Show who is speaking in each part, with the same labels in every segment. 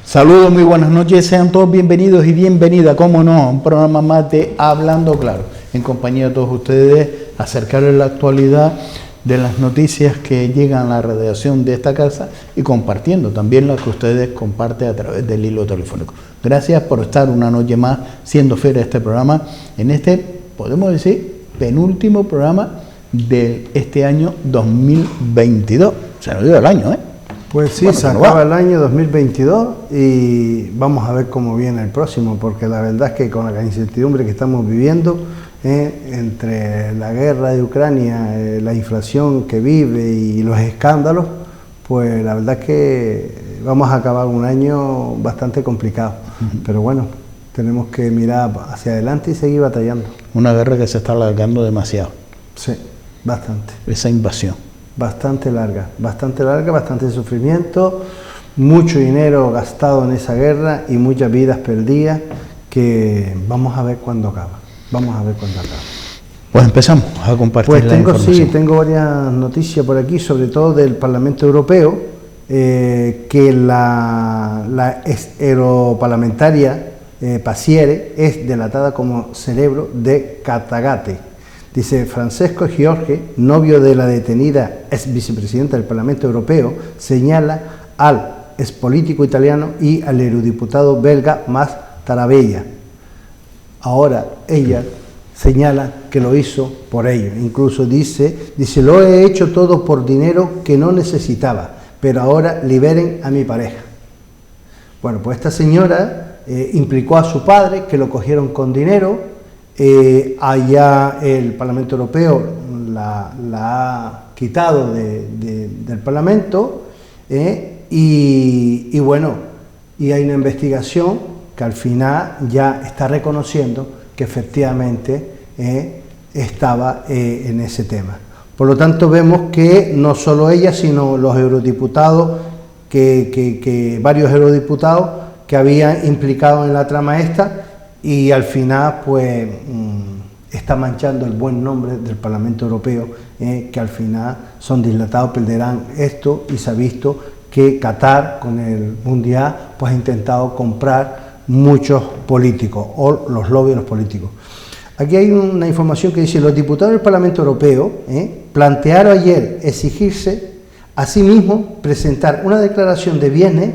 Speaker 1: Saludos, muy buenas noches, sean todos bienvenidos y bienvenidas, como no, a un programa más de Hablando Claro, en compañía de todos ustedes, acercarles la actualidad de las noticias que llegan a la redacción de esta casa y compartiendo también las que ustedes comparten a través del hilo telefónico. Gracias por estar una noche más siendo fiel a este programa, en este, podemos decir, penúltimo programa de este año 2022. Se nos dio el año, ¿eh?
Speaker 2: Pues sí, bueno, se acaba el año 2022 y vamos a ver cómo viene el próximo, porque la verdad es que con la incertidumbre que estamos viviendo, entre la guerra de Ucrania, la inflación que vive y los escándalos, pues la verdad es que vamos a acabar un año bastante complicado. Pero bueno, tenemos que mirar hacia adelante y seguir batallando.
Speaker 1: Una guerra que se está alargando demasiado.
Speaker 2: Sí, bastante.
Speaker 1: Esa invasión.
Speaker 2: Bastante larga, bastante sufrimiento, mucho dinero gastado en esa guerra y muchas vidas perdidas que vamos a ver cuándo acaba.
Speaker 1: Pues empezamos a compartir
Speaker 2: pues
Speaker 1: la información.
Speaker 2: Sí, tengo varias noticias por aquí, sobre todo del Parlamento Europeo, que la ex europarlamentaria Passiere es delatada como cerebro de Catagate. Dice, Francesco Giorge, novio de la detenida ex vicepresidenta del Parlamento Europeo, señala al expolítico italiano y al eurodiputado belga Mas Tarabella. Ahora ella señala que lo hizo por ello. Incluso dice, lo he hecho todo por dinero que no necesitaba, pero ahora liberen a mi pareja. Bueno, pues esta señora implicó a su padre, que lo cogieron con dinero. Allá el Parlamento Europeo la ha quitado del Parlamento y bueno, y hay una investigación que al final ya está reconociendo que efectivamente estaba en ese tema. Por lo tanto, vemos que no solo ella, sino los eurodiputados, varios eurodiputados que habían implicado en la trama esta, y al final pues está manchando el buen nombre del Parlamento Europeo, que al final son dilatados, perderán esto, y se ha visto que Qatar con el Mundial pues ha intentado comprar muchos políticos o los lobbies de los políticos. Aquí hay una información que dice, los diputados del Parlamento Europeo plantearon ayer exigirse a sí mismos presentar una declaración de bienes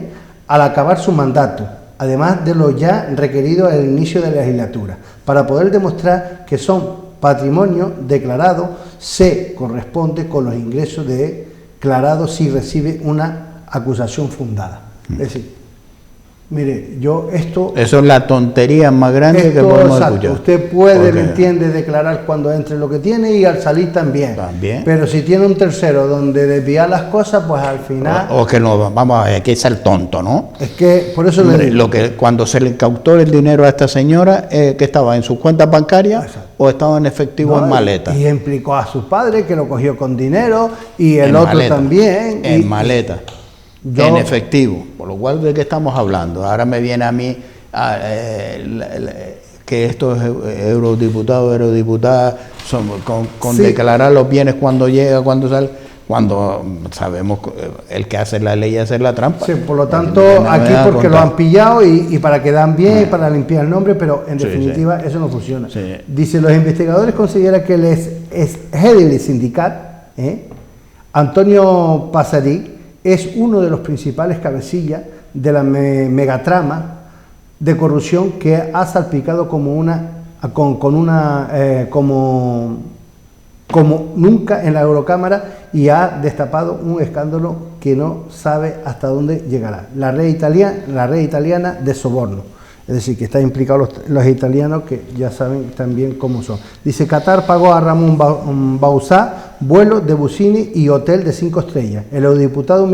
Speaker 2: al acabar su mandato, además de lo ya requerido al inicio de la legislatura, para poder demostrar que son patrimonio declarado, se corresponde con los ingresos declarados si recibe una acusación fundada. Es decir, mire, eso
Speaker 1: es la tontería más grande que podemos escuchar.
Speaker 2: Usted puede, ¿me entiende?, declarar cuando entre lo que tiene y al salir también. Pero si tiene un tercero donde desvía las cosas, pues al final...
Speaker 1: O que no, vamos a ver, que es el tonto, ¿no?
Speaker 2: Es que, por eso le digo...
Speaker 1: Cuando se le incautó el dinero a esta señora, que estaba en sus cuentas bancarias o estaba en efectivo en maleta.
Speaker 2: Y implicó a su padre, que lo cogió con dinero, y el otro maleta, también.
Speaker 1: En maleta. En efectivo, por lo cual, ¿de qué estamos hablando? Ahora me viene a mí que estos eurodiputadas son con declarar los bienes cuando llega, cuando sale, cuando sabemos el que hace la ley hace la trampa.
Speaker 2: Sí, por lo tanto, aquí porque lo han pillado y para quedar bien y para limpiar el nombre, pero en definitiva eso no funciona. Sí. Dice, los investigadores consideran que el jefe del sindicato, Antonio Pasadí, es uno de los principales cabecillas de la megatrama de corrupción que ha salpicado como nunca en la Eurocámara y ha destapado un escándalo que no sabe hasta dónde llegará. La red italiana de soborno. Es decir, que están implicados los italianos, que ya saben también cómo son. Dice, Qatar pagó a Ramón Bauzá vuelo de Busini y hotel de 5 estrellas. El eurodiputado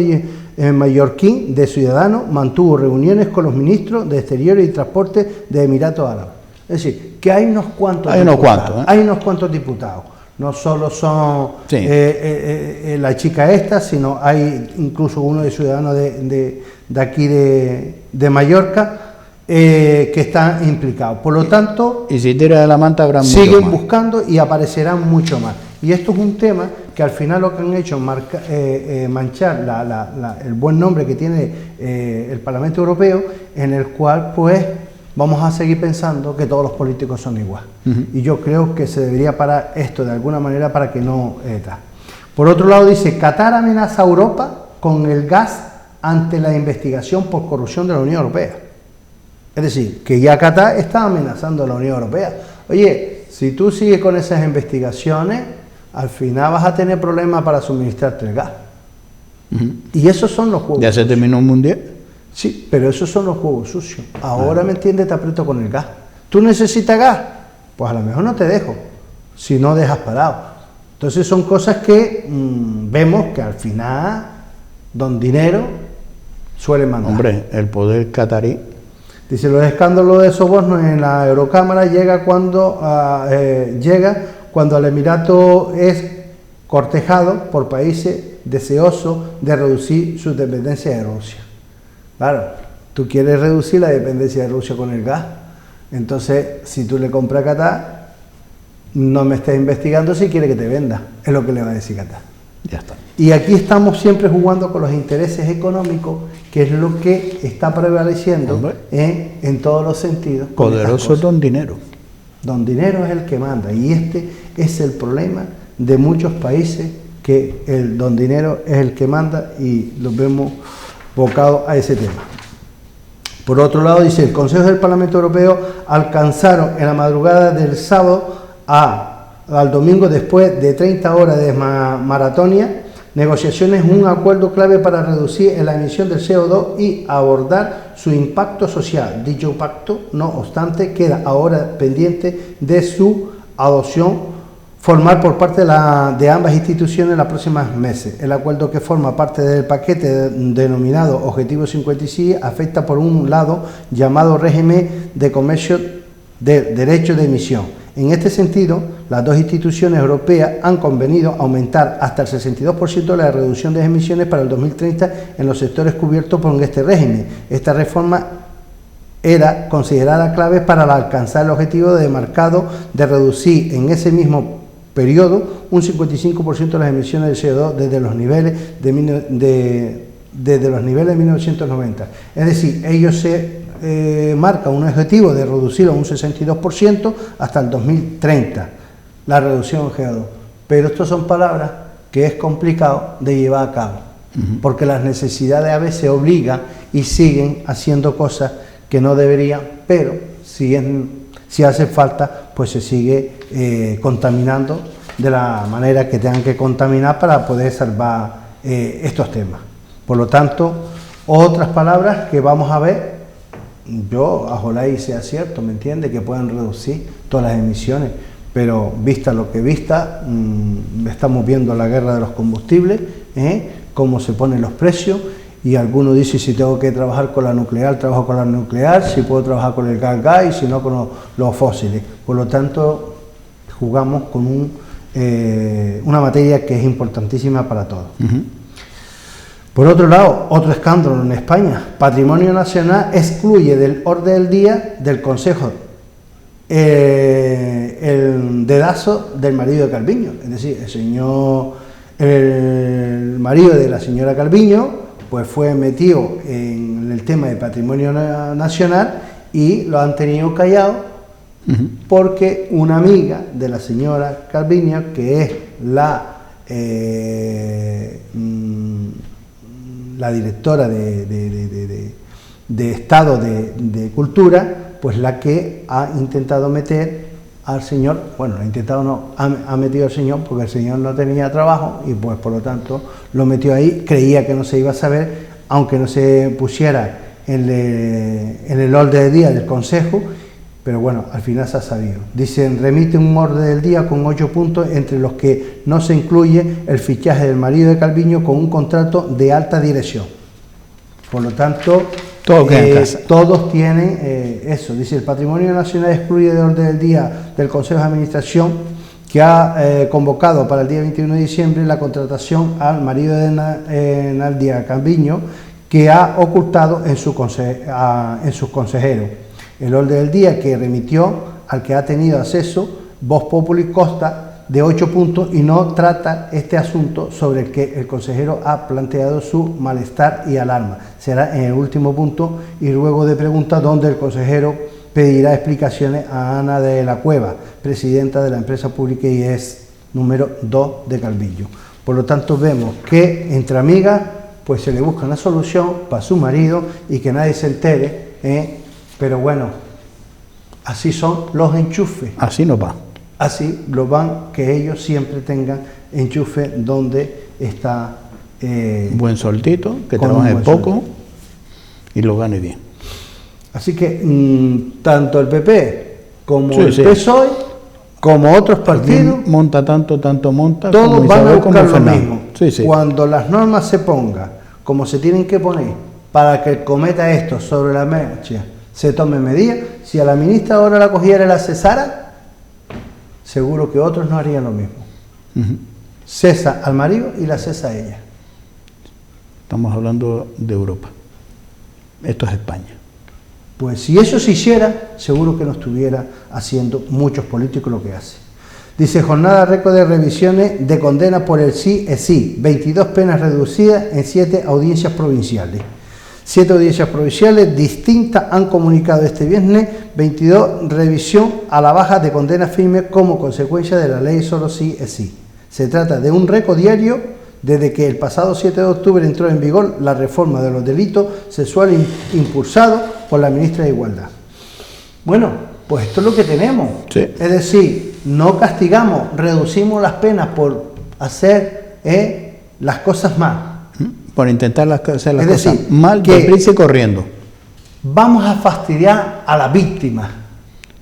Speaker 2: mallorquín de Ciudadanos mantuvo reuniones con los ministros de Exteriores y Transporte de Emiratos Árabes. Es decir, que hay unos cuantos diputados. No solo son la chica esta, sino hay incluso uno de Ciudadanos de aquí de Mallorca, que están implicados. Por lo tanto,
Speaker 1: y si tira de la manta habrá
Speaker 2: siguen buscando y aparecerán mucho más. Y esto es un tema que al final lo que han hecho es manchar el buen nombre que tiene el Parlamento Europeo, en el cual pues vamos a seguir pensando que todos los políticos son igual. Y yo creo que se debería parar esto de alguna manera para que no tal. Por otro lado dice, Qatar amenaza a Europa con el gas ante la investigación por corrupción de la Unión Europea. Es decir, que ya Qatar está amenazando a la Unión Europea. Oye, si tú sigues con esas investigaciones, al final vas a tener problemas para suministrarte el gas. Y esos son los juegos.
Speaker 1: ¿Ya se terminó un mundial?
Speaker 2: Sí, pero esos son los juegos sucios. Ahora, ¿me entiendes? Te aprieto con el gas. ¿Tú necesitas gas? Pues a lo mejor no te dejo, si no dejas parado. Entonces son cosas que vemos que al final don dinero suele mandar.
Speaker 1: Hombre, el poder catarí.
Speaker 2: Dice, los escándalos de sobornos en la Eurocámara llega cuando el Emirato es cortejado por países deseosos de reducir su dependencia de Rusia. Claro, tú quieres reducir la dependencia de Rusia con el gas. Entonces, si tú le compras a Qatar, no me estés investigando si quiere que te venda. Es lo que le va a decir Qatar.
Speaker 1: Ya está.
Speaker 2: Y aquí estamos siempre jugando con los intereses económicos, que es lo que está prevaleciendo en todos los sentidos.
Speaker 1: Poderoso don dinero.
Speaker 2: Don dinero es el que manda, y este es el problema de muchos países, que el don dinero es el que manda, y los vemos bocados a ese tema. Por otro lado, dice, el Consejo del Parlamento Europeo alcanzaron en la madrugada del sábado al domingo, después de 30 horas de maratonia, negociaciones, un acuerdo clave para reducir la emisión del CO2 y abordar su impacto social. Dicho pacto, no obstante, queda ahora pendiente de su adopción formal por parte de ambas instituciones en los próximos meses. El acuerdo, que forma parte del paquete denominado Objetivo 56, afecta por un lado llamado régimen de comercio de derechos de emisión. En este sentido, las dos instituciones europeas han convenido aumentar hasta el 62% la reducción de emisiones para el 2030 en los sectores cubiertos por este régimen. Esta reforma era considerada clave para alcanzar el objetivo demarcado de reducir en ese mismo periodo un 55% de las emisiones de CO2 desde los niveles de 1990. Es decir, ellos se marca un objetivo de reducirlo un 62% hasta el 2030, la reducción de CO2. Pero estas son palabras que es complicado de llevar a cabo, porque las necesidades a veces obligan y siguen haciendo cosas que no deberían, pero si hace falta, pues se sigue contaminando de la manera que tengan que contaminar para poder salvar estos temas. Por lo tanto, otras palabras que vamos a ver. Yo, ojalá y sea cierto, ¿me entiende? Que puedan reducir todas las emisiones, pero vista lo que vista, estamos viendo la guerra de los combustibles, cómo se ponen los precios, y algunos dicen, si tengo que trabajar con la nuclear, trabajo con la nuclear, si puedo trabajar con el gas, y si no con los fósiles. Por lo tanto, jugamos con una materia que es importantísima para todos. Por otro lado, otro escándalo en España. Patrimonio Nacional excluye del orden del día del Consejo el dedazo del marido de Calviño. Es decir, el marido de la señora Calviño pues fue metido en el tema de Patrimonio Nacional y lo han tenido callado porque una amiga de la señora Calviño, que es la directora de Estado de Cultura, pues la que ha intentado meter al señor, bueno, ha intentado no, ha metido al señor porque el señor no tenía trabajo y pues por lo tanto lo metió ahí, creía que no se iba a saber, aunque no se pusiera en el orden del día del Consejo, pero bueno, al final se ha sabido. Dicen, remite un orden del día con 8 puntos, entre los que no se incluye el fichaje del marido de Calviño con un contrato de alta dirección. Por lo tanto, todos tienen eso. Dice, el Patrimonio Nacional excluye del orden del día del Consejo de Administración, que ha convocado para el día 21 de diciembre la contratación al marido de Nadia Calviño, que ha ocultado en sus consejeros. El orden del día que remitió, al que ha tenido acceso Vox Populi, consta de 8 puntos y no trata este asunto sobre el que el consejero ha planteado su malestar y alarma. Será en el último punto y luego de preguntas donde el consejero pedirá explicaciones a Ana de la Cueva, presidenta de la empresa pública IES número 2 de Calvillo. Por lo tanto, vemos que entre amigas pues se le busca una solución para su marido y que nadie se entere, pero bueno, así son los enchufes.
Speaker 1: Así no va.
Speaker 2: Así lo van, que ellos siempre tengan enchufe donde está...
Speaker 1: buen soltito, que trabaje poco y lo gane bien.
Speaker 2: Así que tanto el PP como el
Speaker 1: sí.
Speaker 2: PSOE, como otros partidos,
Speaker 1: monta tanto monta,
Speaker 2: todos van a buscar lo
Speaker 1: Fernando.
Speaker 2: mismo.
Speaker 1: Sí.
Speaker 2: Cuando las normas se pongan como se tienen que poner para que el cometa esto sobre la marcha se tome medidas, si a la ministra ahora la cogiera y la cesara, seguro que otros no harían lo mismo. Cesa al marido y la cesa a ella.
Speaker 1: Estamos hablando de Europa. Esto es España.
Speaker 2: Pues si eso se hiciera, seguro que no estuviera haciendo muchos políticos lo que hace. Dice, jornada récord de revisiones de condena por el sí es sí. 22 penas reducidas en 7 audiencias provinciales. 7 audiencias provinciales distintas han comunicado este viernes 22 revisión a la baja de condenas firmes como consecuencia de la ley solo sí es sí. Se trata de un récord diario desde que el pasado 7 de octubre entró en vigor la reforma de los delitos sexuales impulsado por la ministra de Igualdad. Bueno, pues esto es lo que tenemos.
Speaker 1: Sí.
Speaker 2: Es decir, no castigamos, reducimos las penas por hacer las cosas mal.
Speaker 1: Por intentar hacer las
Speaker 2: es
Speaker 1: cosas
Speaker 2: decir,
Speaker 1: mal, deprisa y corriendo.
Speaker 2: Vamos a fastidiar a las víctimas,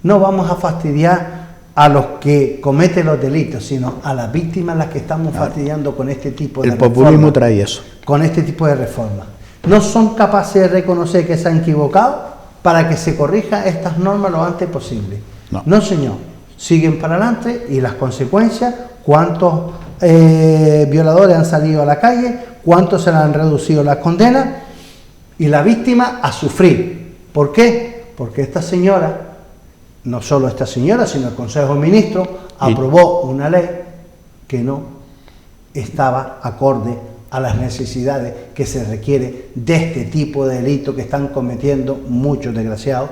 Speaker 2: no vamos a fastidiar a los que cometen los delitos, sino a las víctimas las que estamos fastidiando con este tipo de reformas. El
Speaker 1: populismo trae eso.
Speaker 2: Con este tipo de reformas. No son capaces de reconocer que se han equivocado para que se corrijan estas normas lo antes posible. No, señor. Siguen para adelante y las consecuencias, cuántos violadores han salido a la calle, cuántos se le han reducido las condenas y la víctima a sufrir. ¿Por qué? Porque esta señora, no solo esta señora, sino el Consejo de Ministros, aprobó una ley que no estaba acorde a las necesidades que se requiere de este tipo de delitos que están cometiendo muchos desgraciados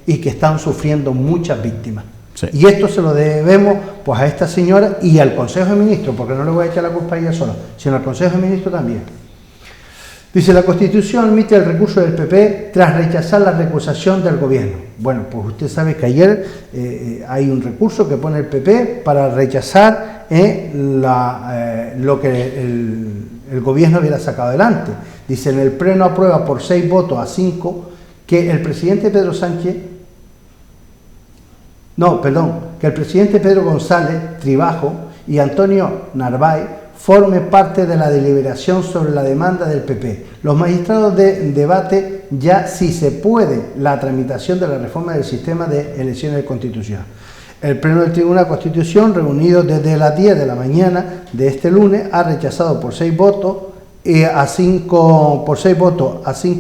Speaker 2: y que están sufriendo muchas víctimas. Sí. Y esto se lo debemos pues a esta señora y al Consejo de Ministros, porque no le voy a echar la culpa a ella sola, sino al Consejo de Ministros también. Dice, la Constitución admite el recurso del PP tras rechazar la recusación del gobierno. Bueno, pues usted sabe que ayer hay un recurso que pone el PP para rechazar lo que el gobierno hubiera sacado adelante. Dice, en el Pleno aprueba por 6 votos a 5 que el presidente Pedro que el presidente Pedro González Tribajo y Antonio Narváez forme parte de la deliberación sobre la demanda del PP. Los magistrados debate ya si se puede la tramitación de la reforma del sistema de elecciones constitucionales. El Pleno del Tribunal de Constitución, reunido desde las 10 de la mañana de este lunes, ha rechazado por 6 votos a 5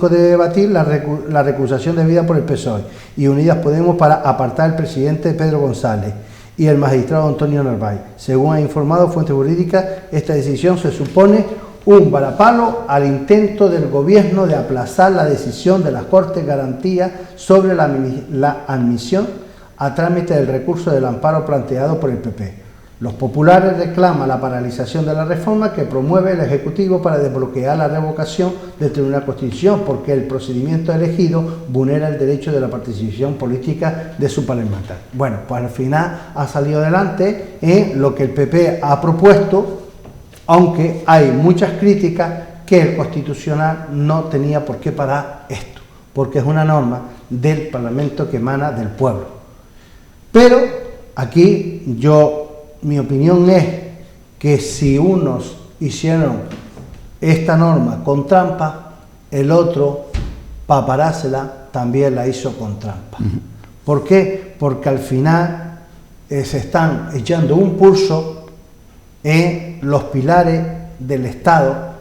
Speaker 2: de debatir la recusación debida por el PSOE y Unidas Podemos para apartar al presidente Pedro González y el magistrado Antonio Narváez. Según ha informado fuentes jurídicas, esta decisión se supone un varapalo al intento del gobierno de aplazar la decisión de las Cortes Garantía sobre la admisión a trámite del recurso del amparo planteado por el PP. Los populares reclaman la paralización de la reforma que promueve el Ejecutivo para desbloquear la revocación del Tribunal de Constitución porque el procedimiento elegido vulnera el derecho de la participación política de su parlamentario. Bueno, pues al final ha salido adelante lo que el PP ha propuesto, aunque hay muchas críticas que el Constitucional no tenía por qué parar esto, porque es una norma del Parlamento que emana del pueblo. Pero aquí mi opinión es que si unos hicieron esta norma con trampa, el otro, para parársela, también la hizo con trampa. ¿Por qué? Porque al final se están echando un pulso en los pilares del Estado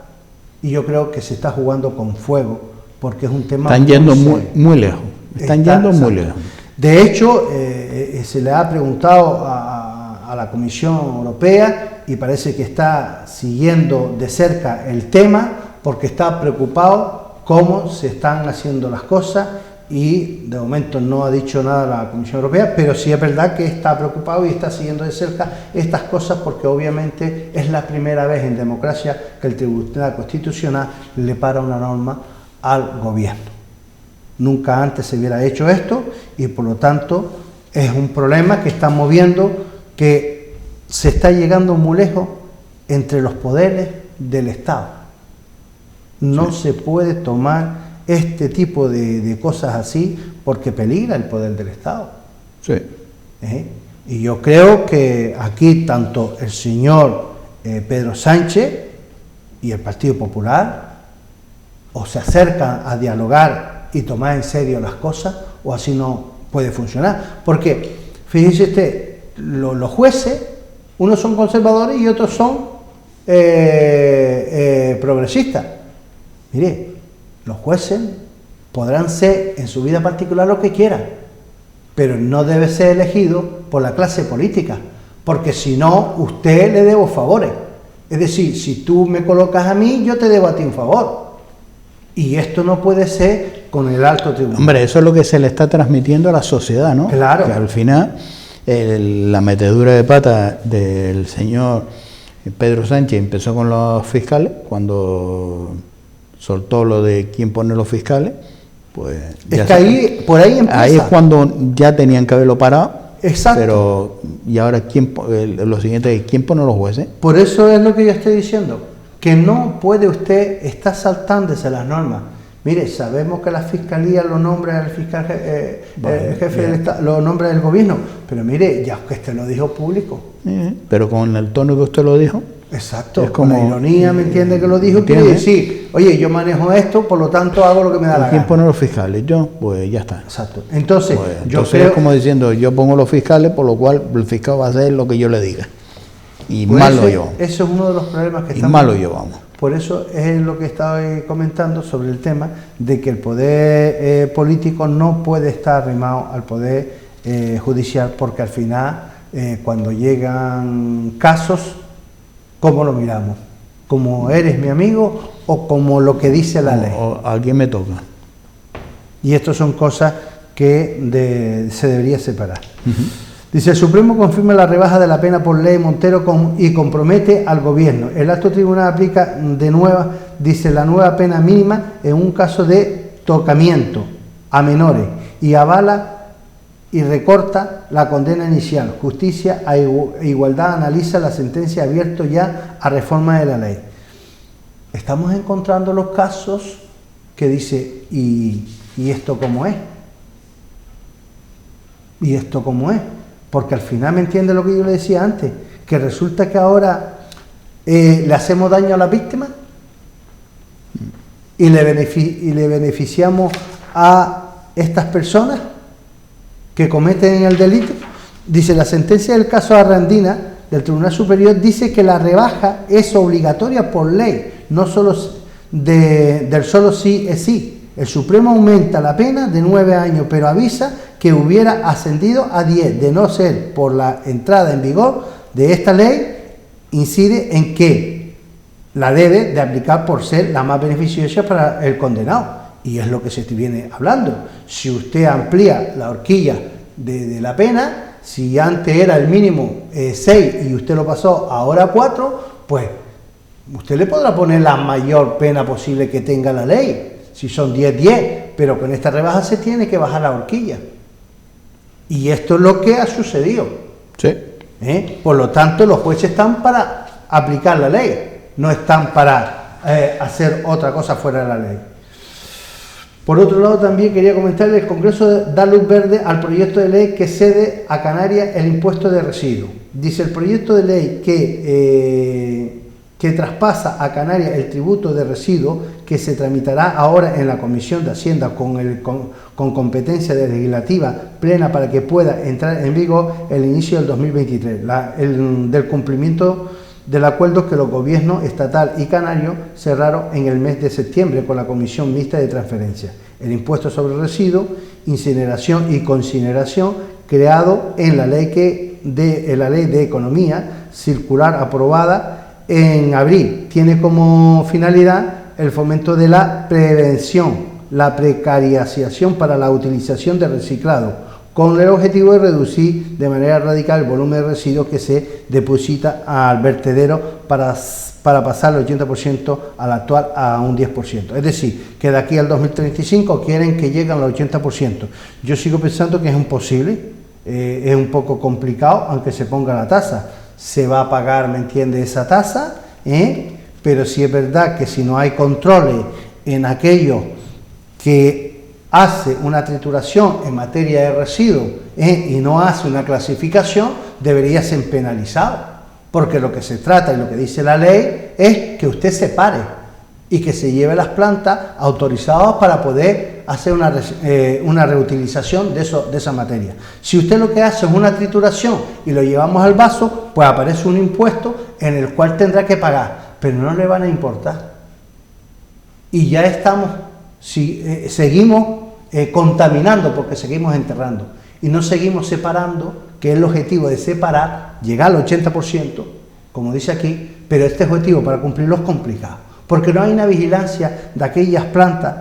Speaker 2: y yo creo que se está jugando con fuego porque es un tema...
Speaker 1: Están yendo muy lejos. Están yendo muy lejos.
Speaker 2: De hecho, se le ha preguntado a a la Comisión Europea y parece que está siguiendo de cerca el tema porque está preocupado cómo se están haciendo las cosas y de momento no ha dicho nada la Comisión Europea, pero sí es verdad que está preocupado y está siguiendo de cerca estas cosas porque obviamente es la primera vez en democracia que el Tribunal Constitucional le para una norma al gobierno. Nunca antes se hubiera hecho esto y por lo tanto es un problema que estamos viendo que se está llegando muy lejos entre los poderes del Estado. No se puede tomar este tipo de cosas así porque peligra el poder del Estado.
Speaker 1: Sí.
Speaker 2: Y yo creo que aquí tanto el señor Pedro Sánchez y el Partido Popular o se acercan a dialogar y tomar en serio las cosas o así no puede funcionar. Porque, fíjense usted, los jueces, unos son conservadores y otros son progresistas. Mire, los jueces podrán ser en su vida particular lo que quieran, pero no debe ser elegido por la clase política, porque si no, usted le debo favores. Es decir, si tú me colocas a mí, yo te debo a ti un favor. Y esto no puede ser con el alto tribunal.
Speaker 1: Hombre, eso es lo que se le está transmitiendo a la sociedad, ¿no?
Speaker 2: Claro.
Speaker 1: Que al final, la metedura de pata del señor Pedro Sánchez empezó con los fiscales, cuando soltó lo de quién pone los fiscales, pues...
Speaker 2: Es que ahí, por ahí empieza.
Speaker 1: Ahí es cuando ya tenían que haberlo parado.
Speaker 2: Exacto.
Speaker 1: Pero, y ahora, lo siguiente es, ¿quién pone los jueces?
Speaker 2: Por eso es lo que yo estoy diciendo, que no puede usted estar saltándose las normas. Mire, sabemos que la fiscalía lo nombra el fiscal jefe del Estado, lo nombra el gobierno, pero mire, ya que usted lo dijo público.
Speaker 1: Pero con el tono que usted lo dijo.
Speaker 2: Exacto,
Speaker 1: es como,
Speaker 2: con la ironía, ¿me entiende que lo dijo?
Speaker 1: ¿entiende?
Speaker 2: Quiere decir, oye, yo manejo esto, por lo tanto hago lo que me da la gana.
Speaker 1: ¿Quién pone los fiscales? Yo, pues ya está.
Speaker 2: Exacto. Entonces,
Speaker 1: pues,
Speaker 2: yo
Speaker 1: entonces
Speaker 2: creo...
Speaker 1: es como diciendo, yo pongo los fiscales, por lo cual el fiscal va a hacer lo que yo le diga. Y
Speaker 2: pues
Speaker 1: mal lo llevamos.
Speaker 2: Eso es uno de los problemas que
Speaker 1: y
Speaker 2: estamos...
Speaker 1: mal lo llevamos.
Speaker 2: Por eso es lo que estaba comentando sobre el tema de que el poder político no puede estar arrimado al poder judicial, porque al final, cuando llegan casos, ¿cómo lo miramos? ¿Como eres mi amigo o como lo que dice la ley?
Speaker 1: O a quién me toca.
Speaker 2: Y esto son cosas que se debería separar. Dice, el Supremo confirma la rebaja de la pena por ley Montero y compromete al gobierno. El alto tribunal aplica la nueva pena mínima en un caso de tocamiento a menores y avala y recorta la condena inicial. Justicia e Igualdad analiza la sentencia abierto ya a reforma de la ley. Estamos encontrando los casos que dice, ¿y esto cómo es? ¿Y esto cómo es? Porque al final, ¿me entiende lo que yo le decía antes? Que resulta que ahora le hacemos daño a la víctima y le beneficiamos a estas personas que cometen el delito. Dice, la sentencia del caso Arrandina del Tribunal Superior dice que la rebaja es obligatoria por ley, no solo del solo sí es sí. El Supremo aumenta la pena de 9 años, pero avisa que hubiera ascendido a 10, de no ser por la entrada en vigor de esta ley, incide en que la debe de aplicar por ser la más beneficiosa para el condenado. Y es lo que se viene hablando. Si usted amplía la horquilla de la pena, si antes era el mínimo 6 y usted lo pasó ahora a 4, pues usted le podrá poner la mayor pena posible que tenga la ley. Si son 10, 10, pero con esta rebaja se tiene que bajar la horquilla. Y esto es lo que ha sucedido.
Speaker 1: Sí.
Speaker 2: Por lo tanto, los jueces están para aplicar la ley, no están para hacer otra cosa fuera de la ley. Por otro lado, también quería comentarle, el Congreso da luz verde al proyecto de ley que cede a Canarias el impuesto de residuos. Dice, el proyecto de ley que traspasa a Canarias el tributo de residuos, que se tramitará ahora en la Comisión de Hacienda con competencia legislativa plena para que pueda entrar en vigor el inicio del 2023, del cumplimiento del acuerdo que los gobiernos estatal y canario cerraron en el mes de septiembre con la Comisión Mixta de Transferencia. El impuesto sobre residuos, incineración y consideración creado en la ley de Economía Circular aprobada en abril. Tiene como finalidad el fomento de la prevención, la precarización para la utilización de reciclado, con el objetivo de reducir de manera radical el volumen de residuos que se deposita al vertedero para pasar del 80% al actual a un 10%. Es decir, que de aquí al 2035 quieren que lleguen al 80%. Yo sigo pensando que es imposible, es un poco complicado, aunque se ponga la tasa. Se va a pagar, ¿me entiende?, esa tasa, pero sí es verdad que si no hay controles en aquello que hace una trituración en materia de residuos y no hace una clasificación, debería ser penalizado, porque lo que se trata y lo que dice la ley es que usted separe y que se lleve las plantas autorizadas para poder hacer una reutilización de esa materia. Si usted lo que hace es una trituración y lo llevamos al vaso, pues aparece un impuesto en el cual tendrá que pagar, pero no le van a importar. Y ya estamos, seguimos contaminando porque seguimos enterrando y no seguimos separando, que es el objetivo de separar, llegar al 80%, como dice aquí, pero este objetivo para cumplirlo es complicado, porque no hay una vigilancia de aquellas plantas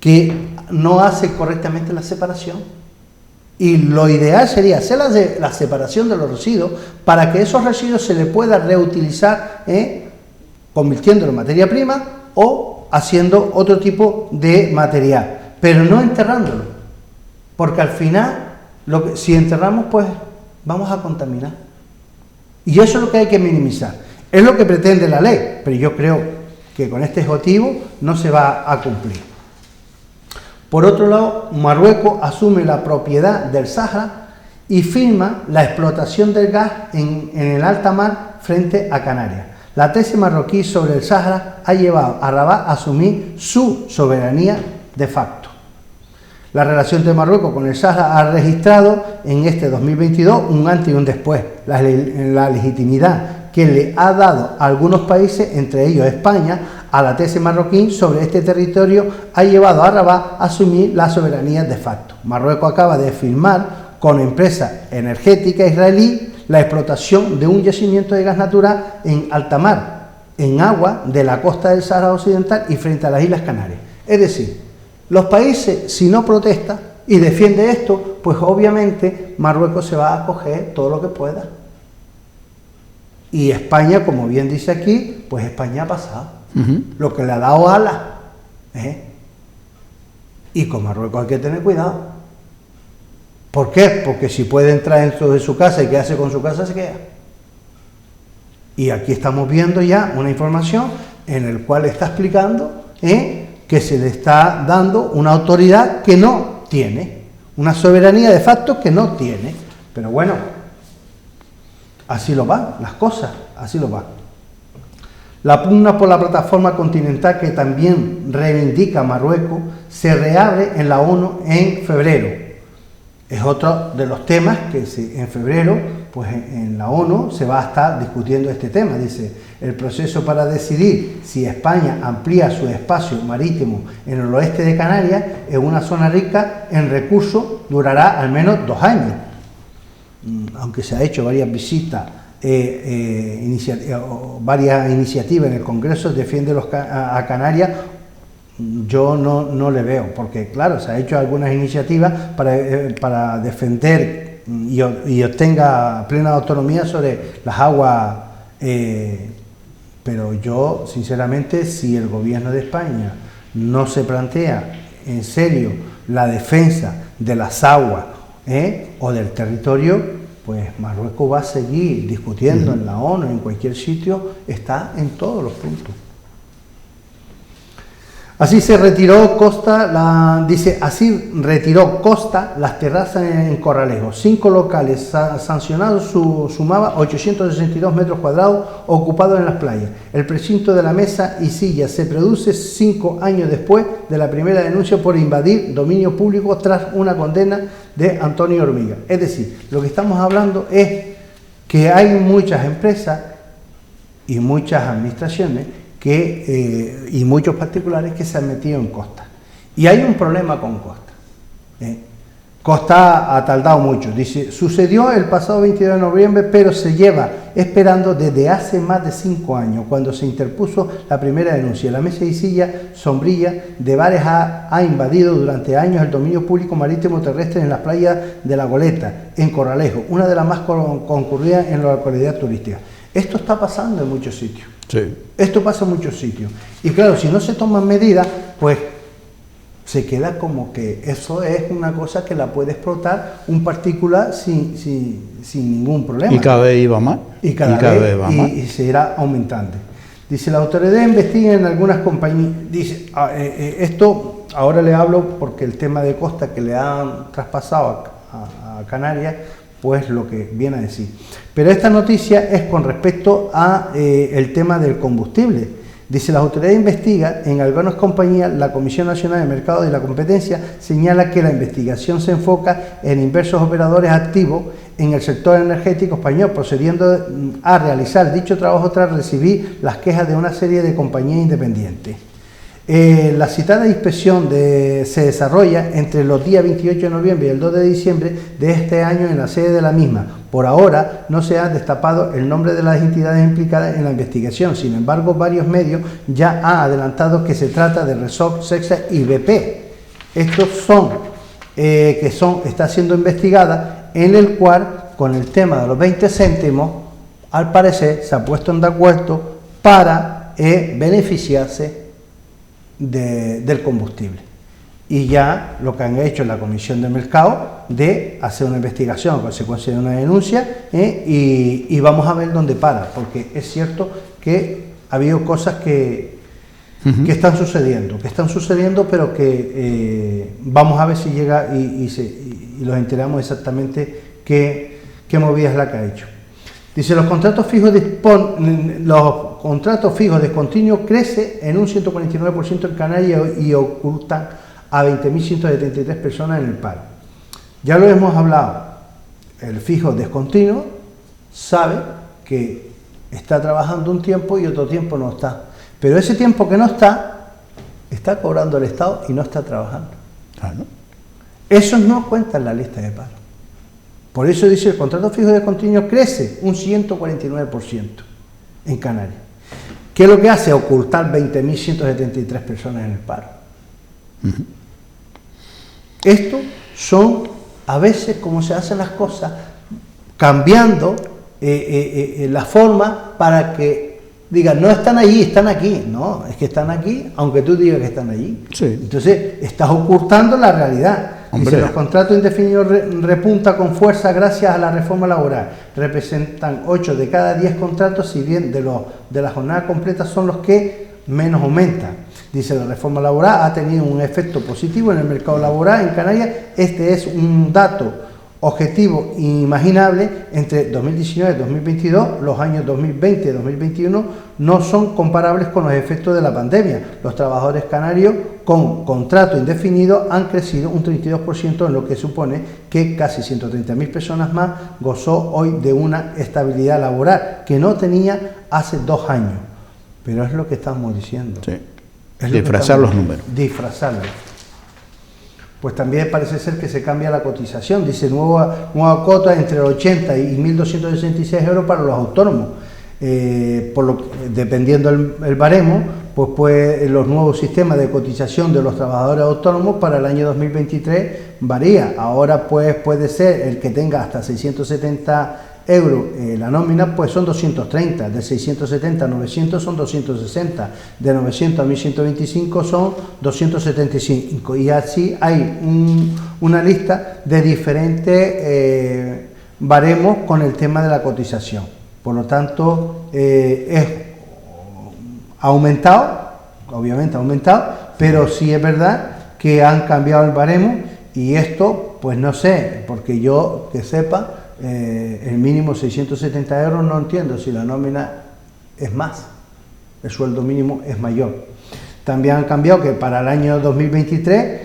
Speaker 2: que no hacen correctamente la separación. Y lo ideal sería hacer la separación de los residuos para que esos residuos se le pueda reutilizar, convirtiéndolo en materia prima o haciendo otro tipo de material, pero no enterrándolo, porque al final, si enterramos, pues vamos a contaminar. Y eso es lo que hay que minimizar. Es lo que pretende la ley, pero yo creo que con este objetivo no se va a cumplir. Por otro lado, Marruecos asume la propiedad del Sáhara y firma la explotación del gas en el alta mar frente a Canarias. La tesis marroquí sobre el Sáhara ha llevado a Rabat a asumir su soberanía de facto. La relación de Marruecos con el Sáhara ha registrado en este 2022 un antes y un después. La legitimidad que le ha dado a algunos países, entre ellos España, a la tesis marroquí sobre este territorio ha llevado a Rabat a asumir la soberanía de facto. Marruecos acaba de firmar con empresa energética israelí la explotación de un yacimiento de gas natural en alta mar, en agua de la costa del Sáhara Occidental y frente a las Islas Canarias. Es decir, los países, si no protestan y defiende esto, pues obviamente Marruecos se va a coger todo lo que pueda. Y España, como bien dice aquí, pues España ha pasado. Lo que le ha dado alas. Y con Marruecos hay que tener cuidado. ¿Por qué? Porque si puede entrar dentro de su casa y quedarse con su casa, se queda. Y aquí estamos viendo ya una información en la cual está explicando que se le está dando una autoridad que no tiene, una soberanía de facto que no tiene. Pero bueno, así lo van las cosas, así lo van. La pugna por la plataforma continental, que también reivindica Marruecos, se reabre en la ONU en febrero. Es otro de los temas que en febrero, pues en la ONU se va a estar discutiendo este tema. Dice, el proceso para decidir si España amplía su espacio marítimo en el oeste de Canarias, en una zona rica en recursos, durará al menos 2 años. Aunque se ha hecho varias visitas, varias iniciativas en el Congreso, defiende a Canarias, yo no le veo, porque claro, se ha hecho algunas iniciativas para defender y obtenga plena autonomía sobre las aguas, pero yo sinceramente, si el gobierno de España no se plantea en serio la defensa de las aguas o del territorio, pues Marruecos va a seguir discutiendo en la ONU, en cualquier sitio, está en todos los puntos. Así retiró Costa las terrazas en Corralejo. 5 locales sancionados sumaba 862 metros cuadrados ocupados en las playas. El precinto de la mesa y silla se produce 5 años después de la primera denuncia por invadir dominio público tras una condena de Antonio Hormiga. Es decir, lo que estamos hablando es que hay muchas empresas y muchas administraciones y muchos particulares que se han metido en Costa. Y hay un problema con Costa. Costa ha tardado mucho. Dice, sucedió el pasado 22 de noviembre, pero se lleva esperando desde hace más de 5 años, cuando se interpuso la primera denuncia. La mesa y silla sombrilla de bares ha invadido durante años el dominio público marítimo terrestre en las playas de La Goleta, en Corralejo, una de las más concurridas en la localidad turística. Esto está pasando en muchos sitios.
Speaker 1: Sí.
Speaker 2: Esto pasa en muchos sitios. Y claro, si no se toman medidas, pues se queda como que eso es una cosa que la puede explotar un particular sin ningún problema.
Speaker 1: Y cada vez iba más.
Speaker 2: Y cada vez va más. Y se irá aumentando. Dice, la autoridad investiga en algunas compañías. Dice, esto ahora le hablo porque el tema de costa que le han traspasado a Canarias, pues lo que viene a decir. Pero esta noticia es con respecto a el tema del combustible. Dice, la autoridad investiga en algunas compañías. La Comisión Nacional de Mercado y la Competencia señala que la investigación se enfoca en inversos operadores activos en el sector energético español, procediendo a realizar dicho trabajo tras recibir las quejas de una serie de compañías independientes. La citada inspección se desarrolla entre los días 28 de noviembre y el 2 de diciembre de este año en la sede de la misma. Por ahora no se ha destapado el nombre de las entidades implicadas en la investigación. Sin embargo, varios medios ya han adelantado que se trata de Repsol, Cepsa y BP. Estos está siendo investigada, en el cual, con el tema de los 20 céntimos, al parecer se ha puesto en acuerdo para beneficiarse del combustible. Y ya lo que han hecho en la Comisión de Mercado de hacer una investigación a consecuencia de una denuncia, y vamos a ver dónde para, porque es cierto que ha habido cosas que están sucediendo, pero que vamos a ver si llega y los enteramos exactamente qué movida es la que ha hecho. Dice, los contratos fijos discontinuos crece en un 149% en Canarias y ocultan a 20.173 personas en el paro. Ya lo hemos hablado, el fijo discontinuo sabe que está trabajando un tiempo y otro tiempo no está, pero ese tiempo que no está cobrando el Estado y no está trabajando. Claro. Eso no cuenta en la lista de paro. Por eso dice, el contrato fijo discontinuo crece un 149% en Canarias. ¿Qué es lo que hace? Ocultar 20.173 personas en el paro. Esto son a veces como se hacen las cosas, cambiando la forma para que digan, no están allí, están aquí. No, es que están aquí, aunque tú digas que están allí. Sí. Entonces, estás ocultando la realidad. Dice, los contratos indefinidos repunta con fuerza gracias a la reforma laboral. Representan 8 de cada 10 contratos, si bien de la jornada completa son los que menos aumentan. Dice, la reforma laboral ha tenido un efecto positivo en el mercado laboral en Canarias. Este es un dato objetivo inimaginable. Entre 2019 y 2022, los años 2020 y 2021 no son comparables con los efectos de la pandemia. Los trabajadores canarios con contrato indefinido han crecido un 32%, en lo que supone que casi 130.000 personas más gozó hoy de una estabilidad laboral que no tenía hace 2 años. Pero es lo que estamos diciendo. Sí.
Speaker 1: Disfrazar los números.
Speaker 2: Disfrazarlos. Pues también parece ser que se cambia la cotización. Dice, nueva cuota entre 80 y 1.266 euros para los autónomos. Dependiendo el baremo, pues los nuevos sistemas de cotización de los trabajadores autónomos para el año 2023 varía. Ahora pues puede ser el que tenga hasta 670 euros la nómina, pues son 230, de 670 a 900 son 260, de 900 a 1125 son 275, y así hay una lista de diferentes baremos con el tema de la cotización. Por lo tanto, ha aumentado, obviamente ha aumentado, pero sí es verdad que han cambiado el baremo, y esto, pues no sé, porque yo que sepa, el mínimo 670 euros, no entiendo si la nómina es más, el sueldo mínimo es mayor. También han cambiado que para el año 2023,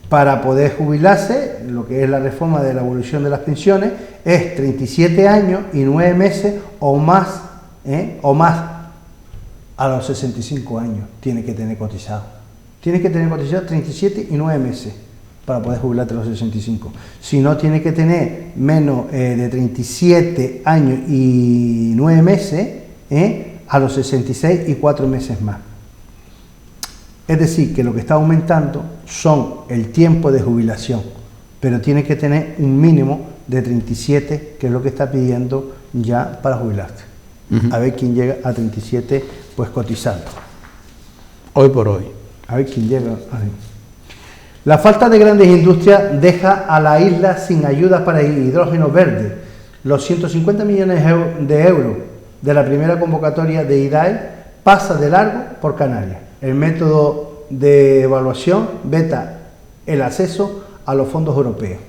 Speaker 2: para poder jubilarse, lo que es la reforma de la evolución de las pensiones, es 37 años y 9 meses o más a los 65 años tiene que tener cotizado. Tiene que tener cotizado 37 y 9 meses. para poder jubilarte a los 65. Si no, tiene que tener menos de 37 años y 9 meses a los 66 y 4 meses más. Es decir, que lo que está aumentando son el tiempo de jubilación, pero tiene que tener un mínimo de 37, que es lo que está pidiendo ya para jubilarte. A ver quién llega a 37 pues cotizando.
Speaker 1: Hoy por hoy.
Speaker 2: A ver quién llega. La falta de grandes industrias deja a la isla sin ayuda para el hidrógeno verde. Los 150 millones de euros de la primera convocatoria de IDAE pasa de largo por Canarias. El método de evaluación veta el acceso a los fondos europeos.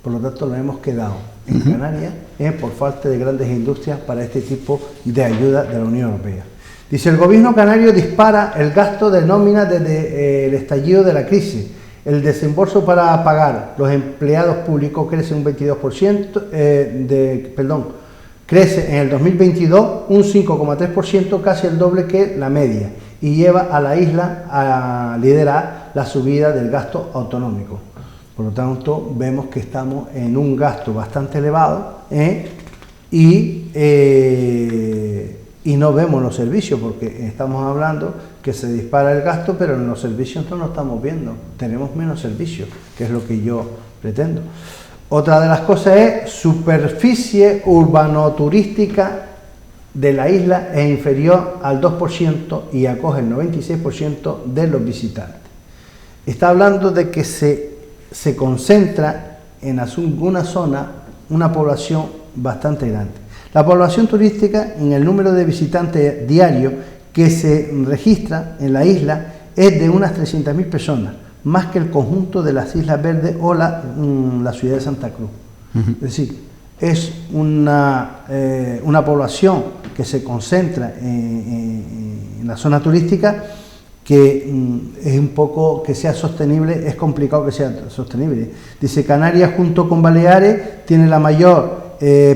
Speaker 2: Por lo tanto, nos hemos quedado en Canarias por falta de grandes industrias para este tipo de ayuda de la Unión Europea. Dice, el gobierno canario dispara el gasto de nómina desde el estallido de la crisis. El desembolso para pagar los empleados públicos crece un 22%, crece en el 2022 un 5,3%, casi el doble que la media, y lleva a la isla a liderar la subida del gasto autonómico. Por lo tanto, vemos que estamos en un gasto bastante elevado y no vemos los servicios, porque estamos hablando que se dispara el gasto, pero en los servicios no lo estamos viendo. Tenemos menos servicios, que es lo que yo pretendo. Otra de las cosas es superficie urbano-turística de la isla es inferior al 2% y acoge el 96% de los visitantes. Está hablando de que se concentra en una zona, una población bastante grande. La población turística, en el número de visitantes diarios que se registra en la isla, es de unas 300.000 personas, más que el conjunto de las Islas Verdes o la ciudad de Santa Cruz. Es decir, es una población que se concentra en la zona turística, que es un poco que sea sostenible, es complicado que sea sostenible. Dice, Canarias junto con Baleares tiene la mayor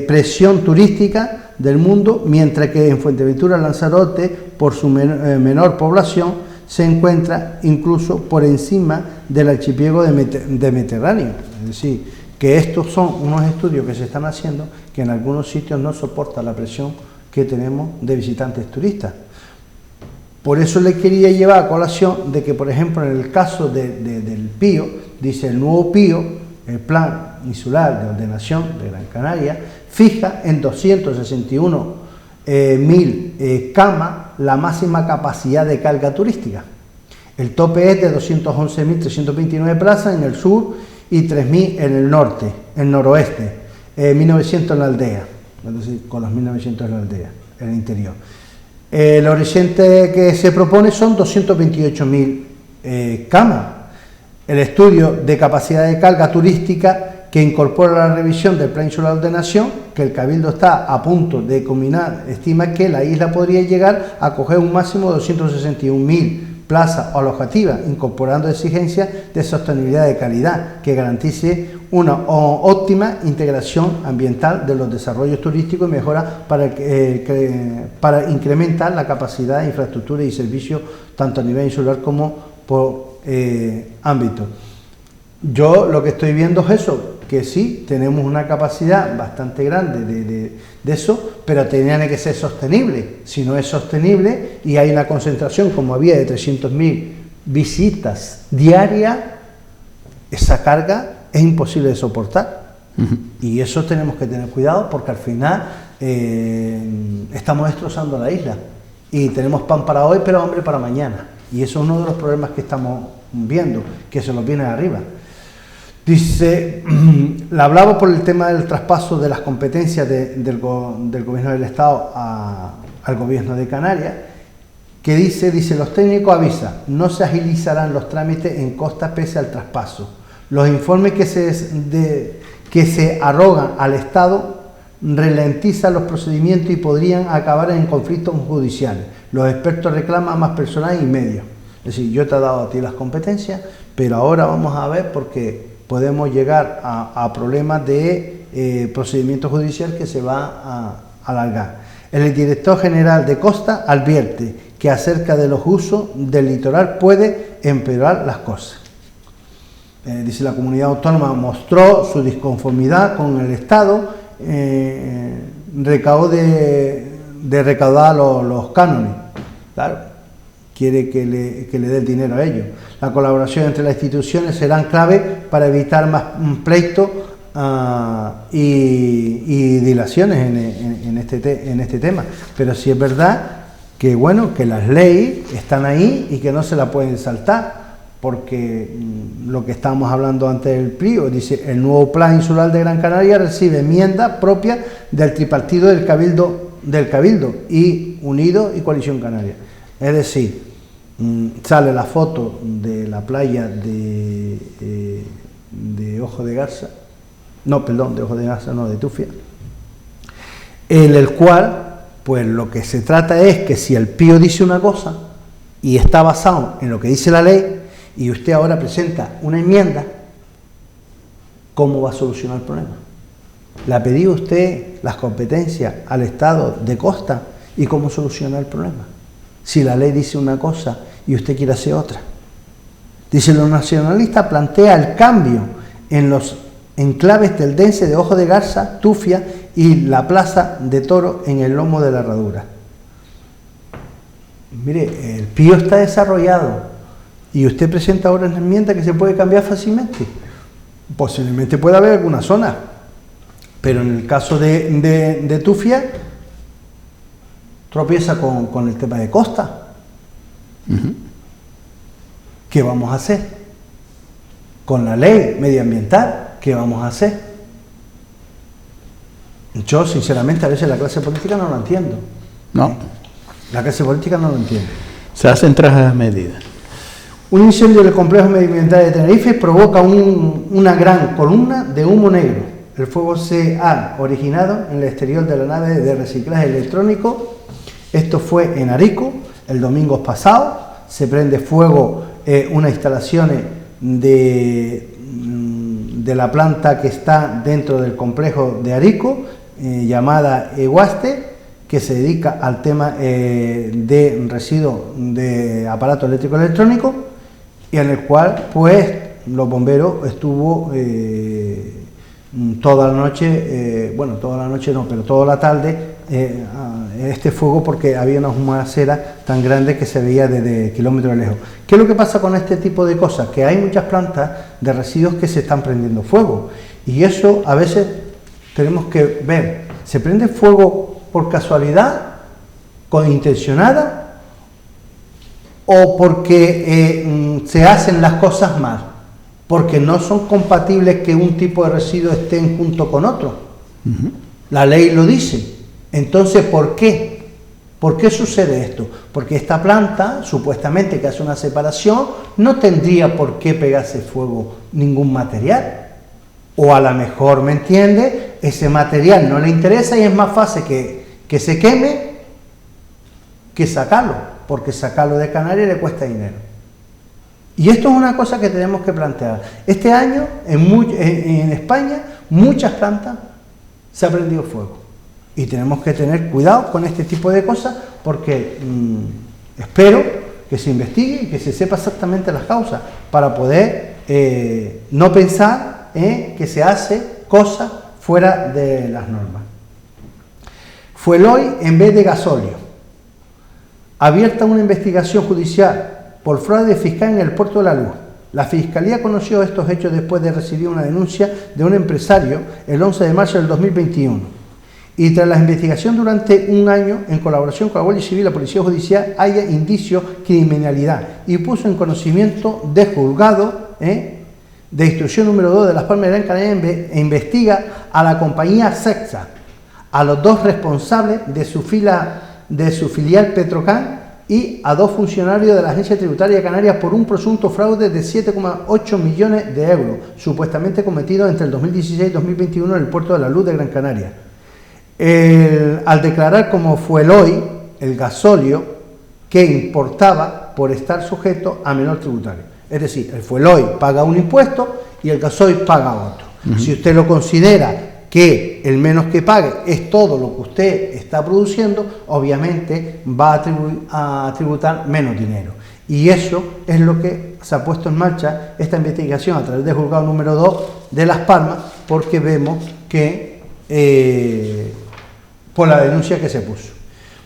Speaker 2: presión turística del mundo, mientras que en Fuerteventura, Lanzarote, por su menor población, se encuentra incluso por encima del archipiélago de Mediterráneo. Es decir, que estos son unos estudios que se están haciendo que en algunos sitios no soportan la presión que tenemos de visitantes turistas. Por eso le quería llevar a colación de que, por ejemplo, en el caso del PIO, dice el nuevo PIO, el Plan Insular de Ordenación de Gran Canaria, fija en 261.000 camas la máxima capacidad de carga turística. El tope es de 211.329 plazas en el sur y 3.000 en el norte, en noroeste, 1.900 en la aldea, es decir, con los 1.900 en la aldea, en el interior. El horizonte que se propone son 228.000 camas. El estudio de capacidad de carga turística que incorpora la revisión del Plan Insular de Ordenación, que el Cabildo está a punto de culminar, estima que la isla podría llegar a acoger un máximo de 261.000 plazas alojativas, incorporando exigencias de sostenibilidad de calidad que garantice una óptima integración ambiental de los desarrollos turísticos y mejora para incrementar la capacidad de infraestructura y servicios tanto a nivel insular como por ámbito. Yo lo que estoy viendo es eso, que sí, tenemos una capacidad bastante grande de eso, pero tenía que ser sostenible. Si no es sostenible y hay una concentración como había de 300.000 visitas diarias, esa carga es imposible de soportar. Y eso tenemos que tener cuidado, porque al final estamos destrozando la isla y tenemos pan para hoy, pero hambre para mañana. Y eso es uno de los problemas que estamos viendo, que se nos viene de arriba. Dice, le hablaba por el tema del traspaso de las competencias del gobierno del Estado al gobierno de Canarias, que dice, los técnicos avisan, no se agilizarán los trámites en costa pese al traspaso. Los informes que se arrogan al Estado ralentizan los procedimientos y podrían acabar en conflictos judiciales. Los expertos reclaman más personal y medios. Es decir, yo te he dado a ti las competencias, pero ahora vamos a ver, porque podemos llegar a problemas de procedimiento judicial que se va a alargar. El director general de Costa advierte que acerca de los usos del litoral puede empeorar las cosas. dice la comunidad autónoma mostró su disconformidad con el Estado de recaudar los cánones. Claro, quiere que le dé el dinero a ellos. La colaboración entre las instituciones será clave para evitar más pleitos y dilaciones en este tema. Pero sí es verdad que, bueno, que las leyes están ahí y que no se la pueden saltar, porque lo que estábamos hablando antes del PRI, dice, el nuevo Plan Insular de Gran Canaria recibe enmienda propia del tripartido del Cabildo y Unido y Coalición Canaria. Es decir, sale la foto de la playa de Ojo de Garza, de Tufia, en el cual, pues lo que se trata es que si el PIO dice una cosa y está basado en lo que dice la ley, y usted ahora presenta una enmienda, ¿cómo va a solucionar el problema? ¿Le ha pedido usted las competencias al Estado de Costa y cómo soluciona el problema? Si la ley dice una cosa y usted quiere hacer otra. Dice, los nacionalistas plantea el cambio en los enclaves teldense de Ojo de Garza, Tufia y la Plaza de Toro en el lomo de la Herradura. Mire, el PIO está desarrollado y usted presenta ahora una enmienda que se puede cambiar fácilmente. Posiblemente pueda haber alguna zona, pero en el caso de Tufia tropieza con el tema de Costa. ¿Qué vamos a hacer? Con la ley medioambiental, ¿qué vamos a hacer? Yo, sinceramente, a veces la clase política no lo entiendo.
Speaker 1: No.
Speaker 2: La clase política no lo entiende.
Speaker 1: Se hacen tras las medidas.
Speaker 2: Un incendio del complejo medioambiental de Tenerife provoca una gran columna de humo negro. El fuego se ha originado en el exterior de la nave de reciclaje electrónico. Esto fue en Arico el domingo pasado. Se prende fuego unas instalaciones de la planta que está dentro del complejo de Arico, llamada Eguaste, que se dedica al tema de residuos de aparatos eléctricos electrónicos, y en el cual pues los bomberos estuvo toda la noche, pero toda la tarde este fuego, porque había una humacera tan grande que se veía desde kilómetros lejos. ¿Qué es lo que pasa con este tipo de cosas? Que hay muchas plantas de residuos que se están prendiendo fuego, y eso a veces tenemos que ver, ¿se prende fuego por casualidad, intencionada, o porque se hacen las cosas mal? Porque no son compatibles que un tipo de residuos estén junto con otro. La ley lo dice. Entonces, ¿por qué? ¿Por qué sucede esto? Porque esta planta, supuestamente que hace una separación, no tendría por qué pegarse fuego ningún material. O a lo mejor, ¿me entiende? Ese material no le interesa y es más fácil que se queme que sacarlo, porque sacarlo de Canarias le cuesta dinero. Y esto es una cosa que tenemos que plantear. Este año, en España, muchas plantas se ha prendido fuego. Y tenemos que tener cuidado con este tipo de cosas, porque espero que se investigue y que se sepa exactamente las causas, para poder no pensar que se hace cosas fuera de las normas. Fueloy en vez de gasóleo. Abierta una investigación judicial por fraude fiscal en el Puerto de la Luz. La Fiscalía conoció estos hechos después de recibir una denuncia de un empresario el 11 de marzo del 2021. Y tras la investigación durante un año, en colaboración con la Guardia Civil y la Policía Judicial, haya indicios de criminalidad y puso en conocimiento de juzgado de instrucción número 2 de Las Palmas de Gran Canaria e investiga a la compañía Sexa, a los dos responsables de su filial Petrocan y a dos funcionarios de la Agencia Tributaria de Canarias por un presunto fraude de 7,8 millones de euros, supuestamente cometido entre el 2016 y 2021 en el Puerto de la Luz de Gran Canaria. Al declarar como Fueloy el gasóleo que importaba por estar sujeto a menor tributario. Es decir, el Fueloy paga un impuesto y el gasoil paga otro. Si usted lo considera que el menos que pague es todo lo que usted está produciendo, obviamente va a tributar menos dinero. Y eso es lo que se ha puesto en marcha esta investigación a través del juzgado número 2 de Las Palmas, porque vemos que por la denuncia que se puso.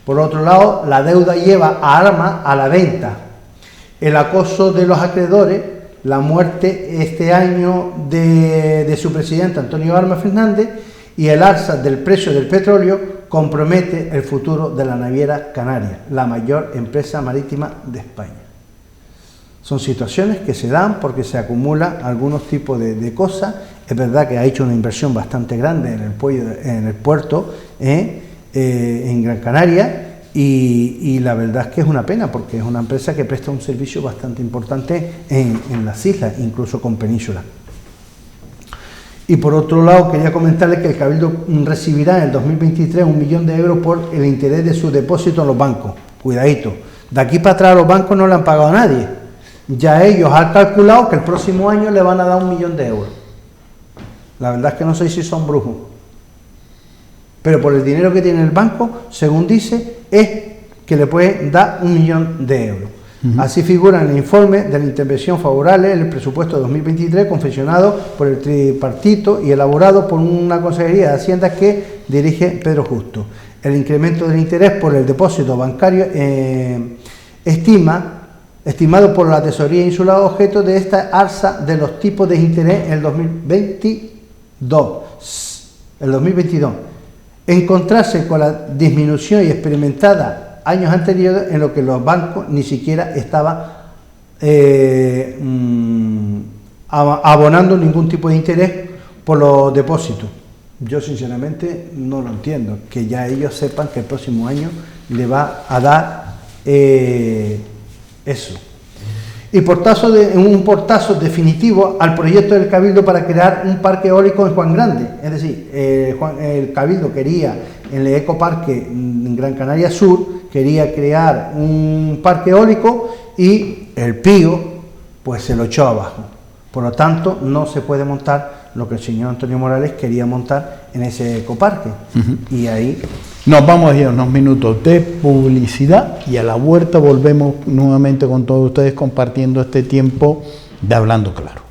Speaker 2: Por otro lado, la deuda lleva a Armas a la venta, el acoso de los acreedores, la muerte este año de su presidente Antonio Armas Fernández y el alza del precio del petróleo compromete el futuro de la naviera Canaria, la mayor empresa marítima de España. Son situaciones que se dan porque se acumulan algunos tipos de cosas. Es verdad que ha hecho una inversión bastante grande en el puerto en Gran Canaria, y la verdad es que es una pena porque es una empresa que presta un servicio bastante importante en las islas, incluso con Península. Y por otro lado, quería comentarles que el Cabildo recibirá en el 2023 1 millón de euros por el interés de su depósito en los bancos. Cuidadito, de aquí para atrás los bancos no le han pagado a nadie. Ya ellos han calculado que el próximo año le van a dar 1 millón de euros. La verdad es que no sé si son brujos. Pero por el dinero que tiene el banco, según dice, es que le pueden dar 1 millón de euros. Así figura en el informe de la intervención favorable en el presupuesto de 2023, confeccionado por el tripartito y elaborado por una consejería de Hacienda que dirige Pedro Justo. El incremento del interés por el depósito bancario estimado por la Tesorería Insular, objeto de esta alza de los tipos de interés en el 2022. Encontrarse con la disminución experimentada años anteriores en lo que los bancos ni siquiera estaban abonando ningún tipo de interés por los depósitos. Yo sinceramente no lo entiendo, que ya ellos sepan que el próximo año le va a dar eso. Y un portazo definitivo al proyecto del Cabildo para crear un parque eólico en Juan Grande. Es decir, el Cabildo quería, en el ecoparque en Gran Canaria Sur, quería crear un parque eólico y el Pío pues se lo echó abajo. Por lo tanto, no se puede montar lo que el señor Antonio Morales quería montar en ese ecoparque. Y ahí...
Speaker 1: Nos vamos a ir a unos minutos de publicidad y a la vuelta volvemos nuevamente con todos ustedes compartiendo este tiempo de Hablando Claro.